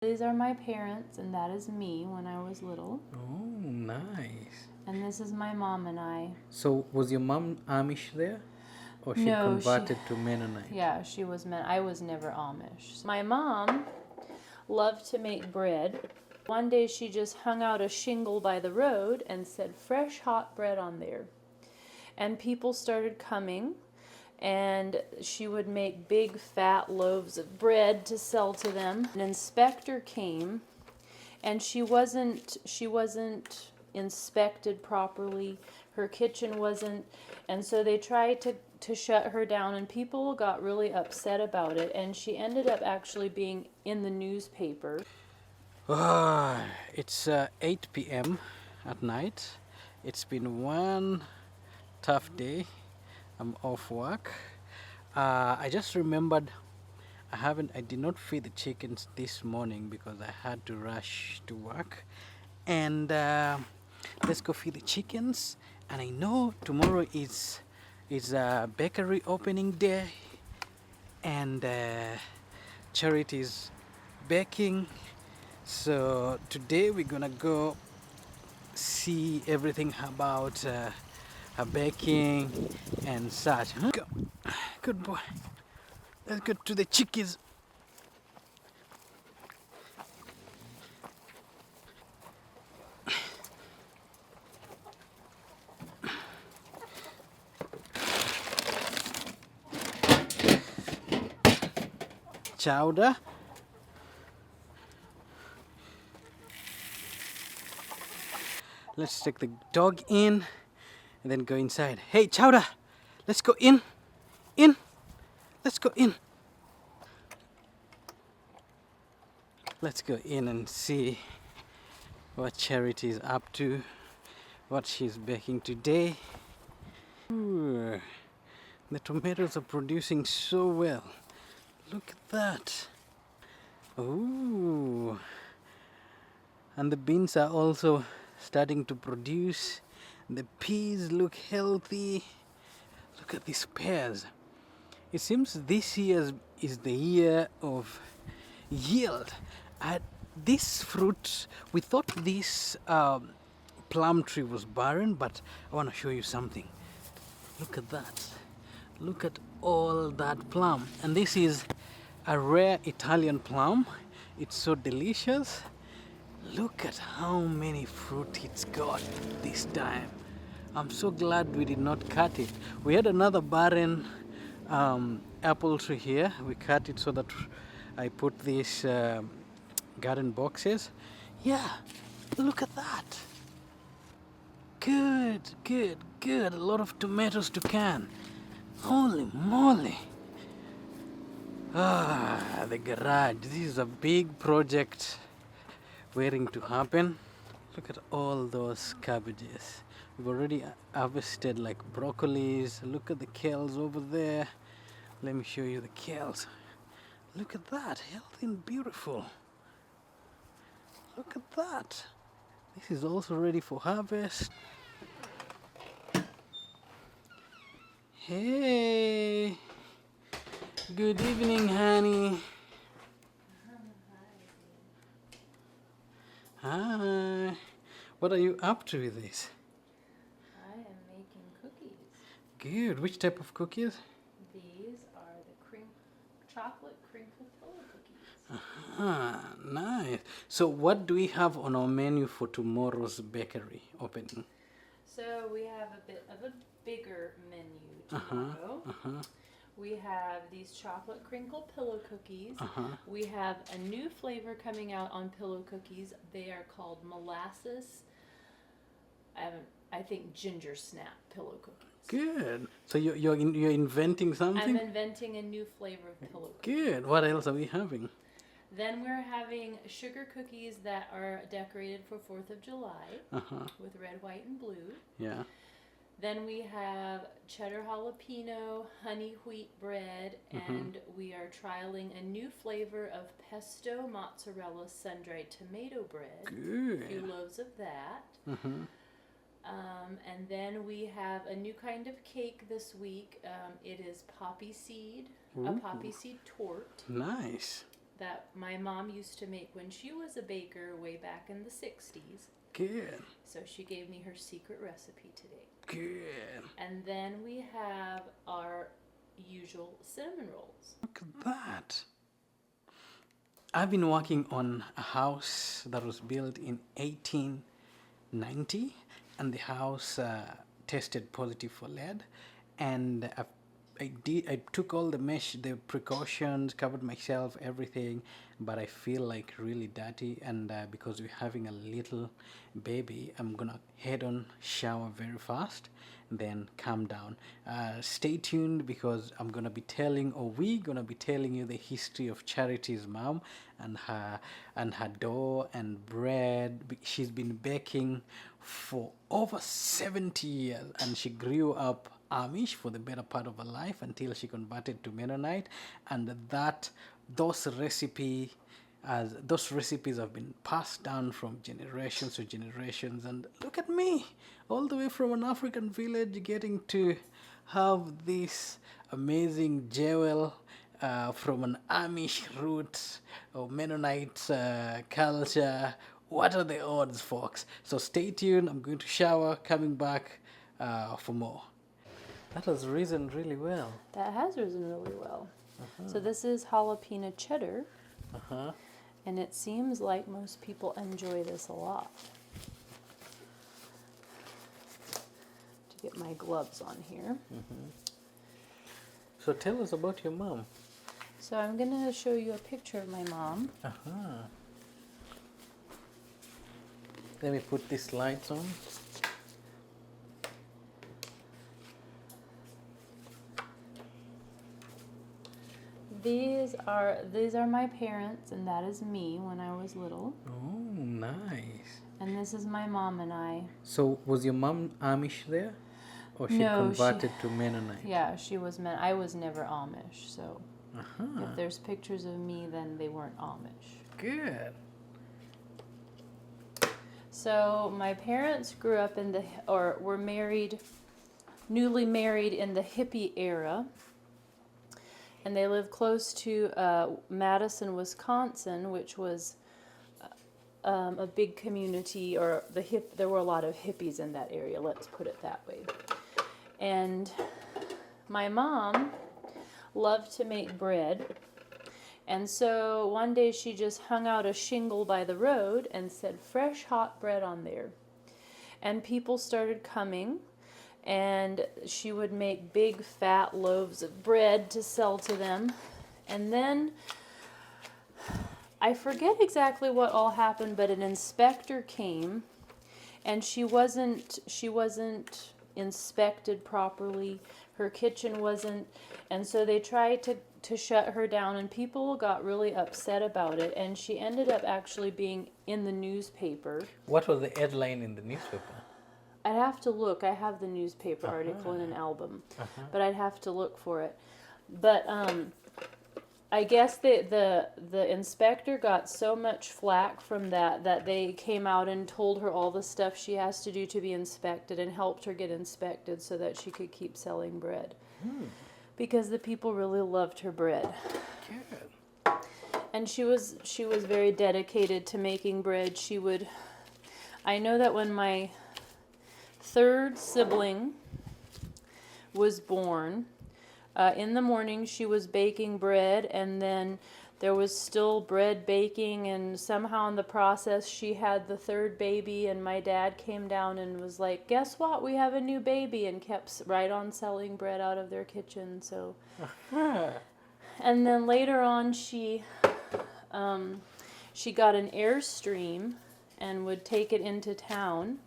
These are my parents, and that is me when I was little. Oh, nice. And this is my mom and I. So, was your mom Amish there? Or she No, converted to Mennonite? Yeah, she was I was never Amish. My mom loved to make bread. One day she just hung out a shingle by the road and said, "Fresh hot bread on there." And people started coming, and she would make big fat loaves of bread to sell to them. An inspector came, and she wasn't inspected properly. Her kitchen wasn't, and so they tried to shut her down, and people got really upset about it, and she ended up actually being in the newspaper. It's 8 p.m. at night. It's been one tough day. I'm off work. I just remembered I did not feed the chickens this morning because I had to rush to work. And let's go feed the chickens. And I know tomorrow is a bakery opening day, and Charity is baking. So today we're gonna go see everything about her baking and such. Huh? Go. Good boy. Let's go to the chickies. Chowder. Let's take the dog in and then go inside. Hey, Chowder, let's go in. In. Let's go in. Let's go in and see what Charity is up to, what she's baking today. Ooh, the tomatoes are producing so well. Look at that. Ooh. And the beans are also starting to produce. The peas look healthy. Look at these pears. It seems this year is the year of yield. This fruit, we thought this plum tree was barren, but I want to show you something. Look at that. Look at all that plum. And this is a rare Italian plum. It's so delicious. Look at how many fruit it's got this time. I'm so glad we did not cut it. We had another barren apple tree here. We cut it so that I put these garden boxes. Yeah, look at that. Good, good, good. A lot of tomatoes to can. Holy moly. The garage. This is a big project waiting to happen. Look at all those cabbages. We've already harvested like broccolis. Look at the kales over there. Let me show you the kales. Look at that, healthy and beautiful. Look at that. This is also ready for harvest. Hey, good evening, honey. Hi. What are you up to with this? I am making cookies. Good. Which type of cookies? These are the chocolate crinkle pillow cookies. Ah, nice. So what do we have on our menu for tomorrow's bakery opening? So we have a bit of a bigger menu tomorrow. We have these chocolate crinkle pillow cookies. We have a new flavor coming out on pillow cookies. They are called molasses, I think ginger snap pillow cookies. Good. So you're inventing something? I'm inventing a new flavor of pillow cookies. Good. What else are we having? Then we're having sugar cookies that are decorated for 4th of July with red, white, and blue. Yeah. Then we have cheddar jalapeno, honey wheat bread, and we are trialing a new flavor of pesto mozzarella sun-dried tomato bread. Good. A few loaves of that. And then we have a new kind of cake this week. It is poppy seed, a poppy seed torte. Nice. that my mom used to make when she was a baker way back in the 60s. Good. So she gave me her secret recipe today. Good. And then we have our usual cinnamon rolls. Look at that. I've been working on a house that was built in 1890, and the house tested positive for lead. And I took all the precautions, covered myself, everything, but I feel like really dirty. And because we're having a little baby, I'm gonna head on, shower very fast, then calm down. Stay tuned, because we're gonna be telling you the history of Charity's mom and her dough and bread. She's been baking for over 70 years, and she grew up Amish for the better part of her life until she converted to Mennonite, and those recipes have been passed down from generations to generations. And look at me, all the way from an African village, getting to have this amazing jewel from an Amish roots or Mennonite culture. What are the odds, folks? So stay tuned. I'm going to shower, coming back for more. That has risen really well. That has risen really well. So this is jalapeno cheddar. And it seems like most people enjoy this a lot. To get my gloves on here. So tell us about your mom. So I'm going to show you a picture of my mom. Let me put these lights on. These are my parents, and that is me when I was little. Oh, nice. And this is my mom and I. So was your mom Amish there? Or she converted to Mennonite? Yeah, she was I was never Amish, so if there's pictures of me, then they weren't Amish. Good. So my parents grew up were newly married in the hippie era. And they lived close to Madison, Wisconsin, which was a big community, or there were a lot of hippies in that area, let's put it that way. And my mom loved to make bread. And so one day she just hung out a shingle by the road and said, "Fresh hot bread on there." And people started coming. And she would make big fat loaves of bread to sell to them. And then I forget exactly what all happened, but an inspector came, and she wasn't inspected properly. Her kitchen wasn't, and so they tried to shut her down, and people got really upset about it, and she ended up actually being in the newspaper. What was the headline in the newspaper? I'd have to look. I have the newspaper article in an album, but I'd have to look for it. But I guess the inspector got so much flack from that they came out and told her all the stuff she has to do to be inspected, and helped her get inspected so that she could keep selling bread. Because the people really loved her bread. Good. And she was very dedicated to making bread. I know that when my third sibling was born, in the morning she was baking bread, and then there was still bread baking, and somehow in the process she had the third baby, and my dad came down and was like, "Guess what, we have a new baby," and kept right on selling bread out of their kitchen. So and then later on she got an Airstream and would take it into town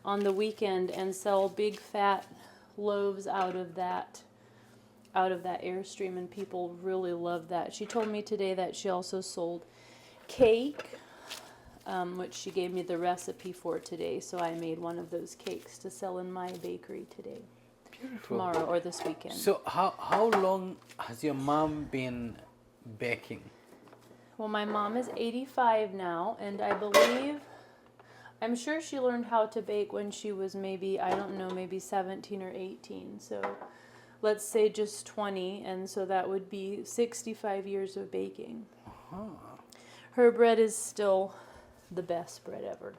on the weekend and sell big fat loaves out of that Airstream, and people really loved that. She told me today that she also sold cake, which she gave me the recipe for today, so I made one of those cakes to sell in my bakery today. Beautiful. Tomorrow or this weekend. So how long has your mom been baking? Well, my mom is 85 now, and I'm sure she learned how to bake when she was maybe 17 or 18. So let's say just 20, and so that would be 65 years of baking. Her bread is still the best bread ever.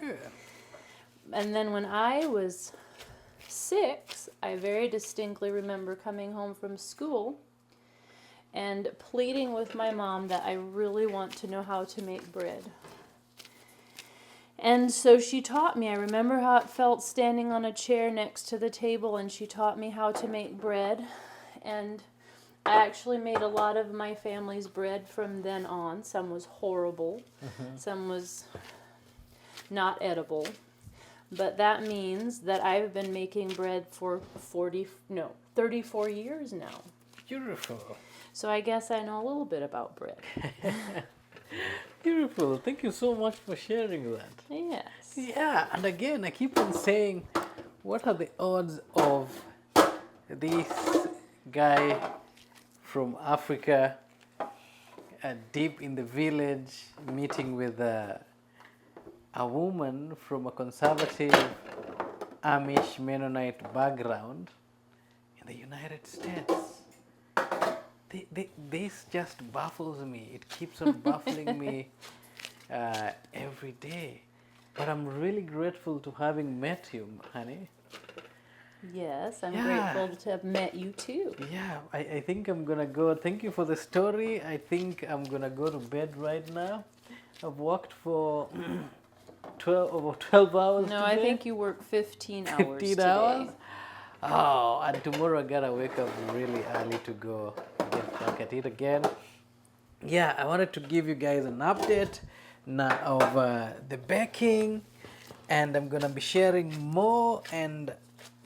Good. And then when I was 6, I very distinctly remember coming home from school and pleading with my mom that I really want to know how to make bread. And so she taught me. I remember how it felt standing on a chair next to the table, and she taught me how to make bread. And I actually made a lot of my family's bread from then on. Some was horrible, some was not edible. But that means that I've been making bread for 34 years now. Beautiful. So I guess I know a little bit about bread. Beautiful. Thank you so much for sharing that. Yes. Yeah, and again, I keep on saying, what are the odds of this guy from Africa, deep in the village, meeting with a woman from a conservative Amish Mennonite background in the United States? This just baffles me. It keeps on baffling me every day. But I'm really grateful to having met you, honey. Yes, I'm Yeah. grateful to have met you too. Yeah, I think I'm gonna go. Thank you for the story. I think I'm gonna go to bed right now. I've worked for 12 hours No, today. I think you work 15 hours 15 today. hours? Oh, and tomorrow I gotta wake up really early to go get back at it again. Yeah, I wanted to give you guys an update now of the baking, and I'm gonna be sharing more and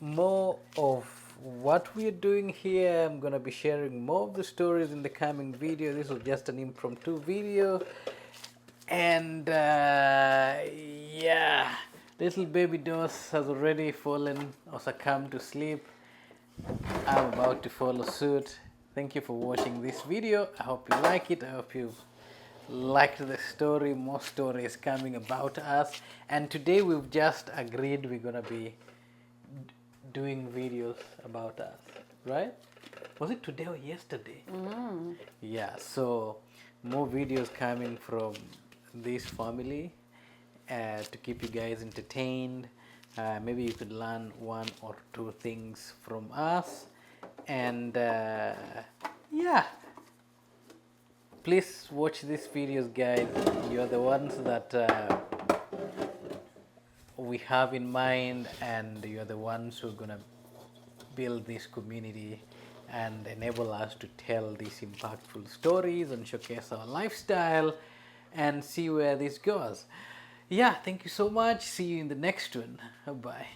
more of what we're doing here. I'm gonna be sharing more of the stories in the coming video. This was just an impromptu video, and yeah, little baby Dos has already fallen or succumbed to sleep. I'm about to follow suit. Thank you for watching this video. I hope you like it. I hope you liked the story. More stories coming about us. And today we've just agreed we're gonna be doing videos about us, right? Was it today or yesterday? Yeah, so more videos coming from this family to keep you guys entertained. Maybe you could learn one or two things from us. And yeah, please watch these videos, guys. You're the ones that we have in mind, and you're the ones who are gonna build this community and enable us to tell these impactful stories and showcase our lifestyle and see where this goes. Yeah, thank you so much. See you in the next one. Bye.